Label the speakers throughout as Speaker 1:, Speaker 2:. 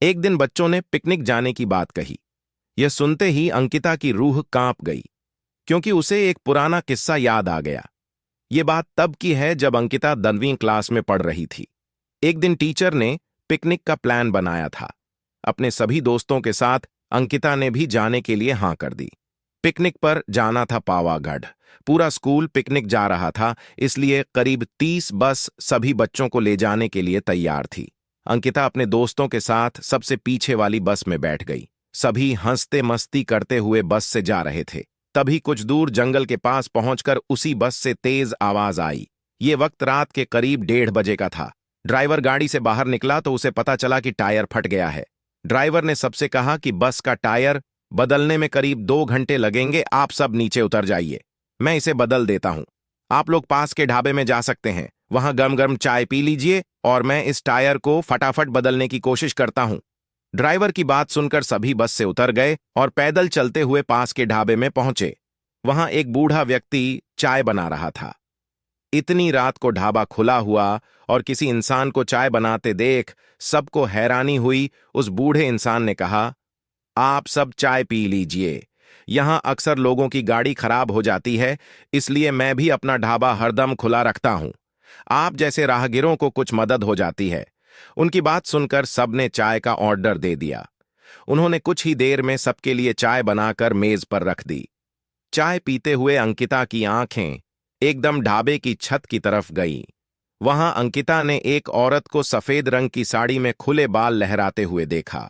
Speaker 1: एक दिन बच्चों ने पिकनिक जाने की बात कही। यह सुनते ही अंकिता की रूह कांप गई, क्योंकि उसे एक पुराना किस्सा याद आ गया। ये बात तब की है जब अंकिता 10वीं क्लास में पढ़ रही थी। एक दिन टीचर ने पिकनिक का प्लान बनाया था। अपने सभी दोस्तों के साथ अंकिता ने भी जाने के लिए हां कर दी। पिकनिक पर जाना था पावागढ़। पूरा स्कूल पिकनिक जा रहा था, इसलिए करीब 30 बस सभी बच्चों को ले जाने के लिए तैयार थी। अंकिता अपने दोस्तों के साथ सबसे पीछे वाली बस में बैठ गई। सभी हंसते मस्ती करते हुए बस से जा रहे थे। तभी कुछ दूर जंगल के पास पहुंचकर उसी बस से तेज आवाज आई। ये वक्त रात के करीब 1:30 का था। ड्राइवर गाड़ी से बाहर निकला तो उसे पता चला कि टायर फट गया है। ड्राइवर ने सबसे कहा कि बस का टायर बदलने में करीब 2 घंटे लगेंगे, आप सब नीचे उतर जाइए, मैं इसे बदल देता हूं। आप लोग पास के ढाबे में जा सकते हैं, वहां गर्म गर्म चाय पी लीजिए और मैं इस टायर को फटाफट बदलने की कोशिश करता हूं। ड्राइवर की बात सुनकर सभी बस से उतर गए और पैदल चलते हुए पास के ढाबे में पहुंचे। वहां एक बूढ़ा व्यक्ति चाय बना रहा था। इतनी रात को ढाबा खुला हुआ और किसी इंसान को चाय बनाते देख सबको हैरानी हुई। उस बूढ़े इंसान ने कहा, आप सब चाय पी लीजिए, यहां अक्सर लोगों की गाड़ी खराब हो जाती है, इसलिए मैं भी अपना ढाबा हरदम खुला रखता हूं। आप जैसे राहगीरों को कुछ मदद हो जाती है। उनकी बात सुनकर सबने चाय का ऑर्डर दे दिया। उन्होंने कुछ ही देर में सबके लिए चाय बनाकर मेज पर रख दी। चाय पीते हुए अंकिता की आंखें एकदम ढाबे की छत की तरफ गईं। वहां अंकिता ने एक औरत को सफेद रंग की साड़ी में खुले बाल लहराते हुए देखा।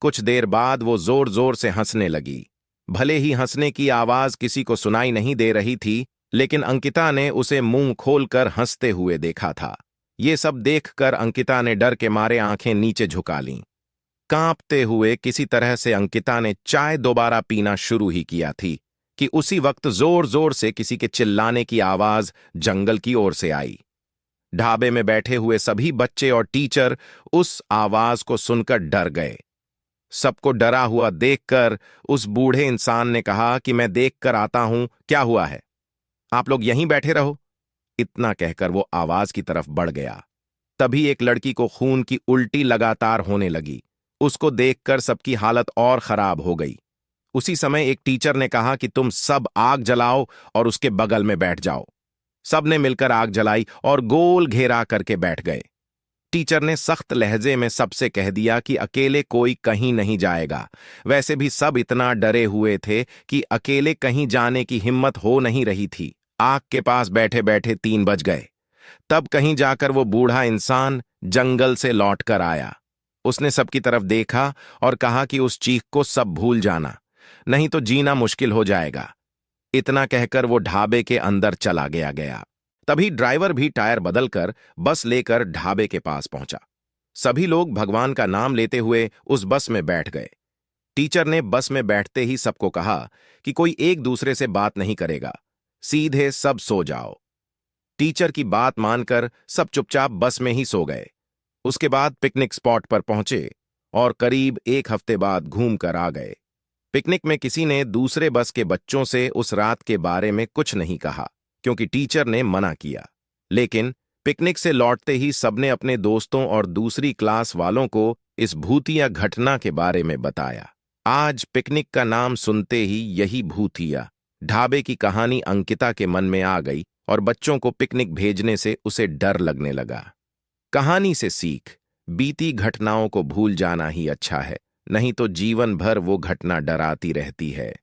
Speaker 1: कुछ देर बाद वो जोर जोर से हंसने लगी। भले ही हंसने की आवाज किसी को सुनाई नहीं दे रही थी, लेकिन अंकिता ने उसे मुंह खोलकर हंसते हुए देखा था। ये सब देखकर अंकिता ने डर के मारे आंखें नीचे झुका लीं। कांपते हुए किसी तरह से अंकिता ने चाय दोबारा पीना शुरू ही किया थी कि उसी वक्त जोर जोर से किसी के चिल्लाने की आवाज जंगल की ओर से आई। ढाबे में बैठे हुए सभी बच्चे और टीचर उस आवाज को सुनकर डर गए। सबको डरा हुआ देखकर उस बूढ़े इंसान ने कहा कि मैं देखकर आता हूं, क्या हुआ है, आप लोग यहीं बैठे रहो। इतना कहकर वो आवाज की तरफ बढ़ गया। तभी एक लड़की को खून की उल्टी लगातार होने लगी। उसको देखकर सबकी हालत और खराब हो गई। उसी समय एक टीचर ने कहा कि तुम सब आग जलाओ और उसके बगल में बैठ जाओ। सबने मिलकर आग जलाई और गोल घेरा करके बैठ गए। टीचर ने सख्त लहजे में सबसे कह दिया कि अकेले कोई कहीं नहीं जाएगा। वैसे भी सब इतना डरे हुए थे कि अकेले कहीं जाने की हिम्मत हो नहीं रही थी। आग के पास बैठे बैठे 3 बज गए। तब कहीं जाकर वो बूढ़ा इंसान जंगल से लौट कर आया। उसने सबकी तरफ देखा और कहा कि उस चीख को सब भूल जाना, नहीं तो जीना मुश्किल हो जाएगा। इतना कहकर वो ढाबे के अंदर चला गया। तभी ड्राइवर भी टायर बदलकर बस लेकर ढाबे के पास पहुंचा। सभी लोग भगवान का नाम लेते हुए उस बस में बैठ गए। टीचर ने बस में बैठते ही सबको कहा कि कोई एक दूसरे से बात नहीं करेगा, सीधे सब सो जाओ। टीचर की बात मानकर सब चुपचाप बस में ही सो गए। उसके बाद पिकनिक स्पॉट पर पहुंचे और करीब 1 हफ्ते बाद घूम कर आ गए। पिकनिक में किसी ने दूसरे बस के बच्चों से उस रात के बारे में कुछ नहीं कहा, क्योंकि टीचर ने मना किया। लेकिन पिकनिक से लौटते ही सबने अपने दोस्तों और दूसरी क्लास वालों को इस भूतिया घटना के बारे में बताया। आज पिकनिक का नाम सुनते ही यही भूतिया ढाबे की कहानी अंकिता के मन में आ गई और बच्चों को पिकनिक भेजने से उसे डर लगने लगा। कहानी से सीख, बीती घटनाओं को भूल जाना ही अच्छा है, नहीं तो जीवन भर वो घटना डराती रहती है।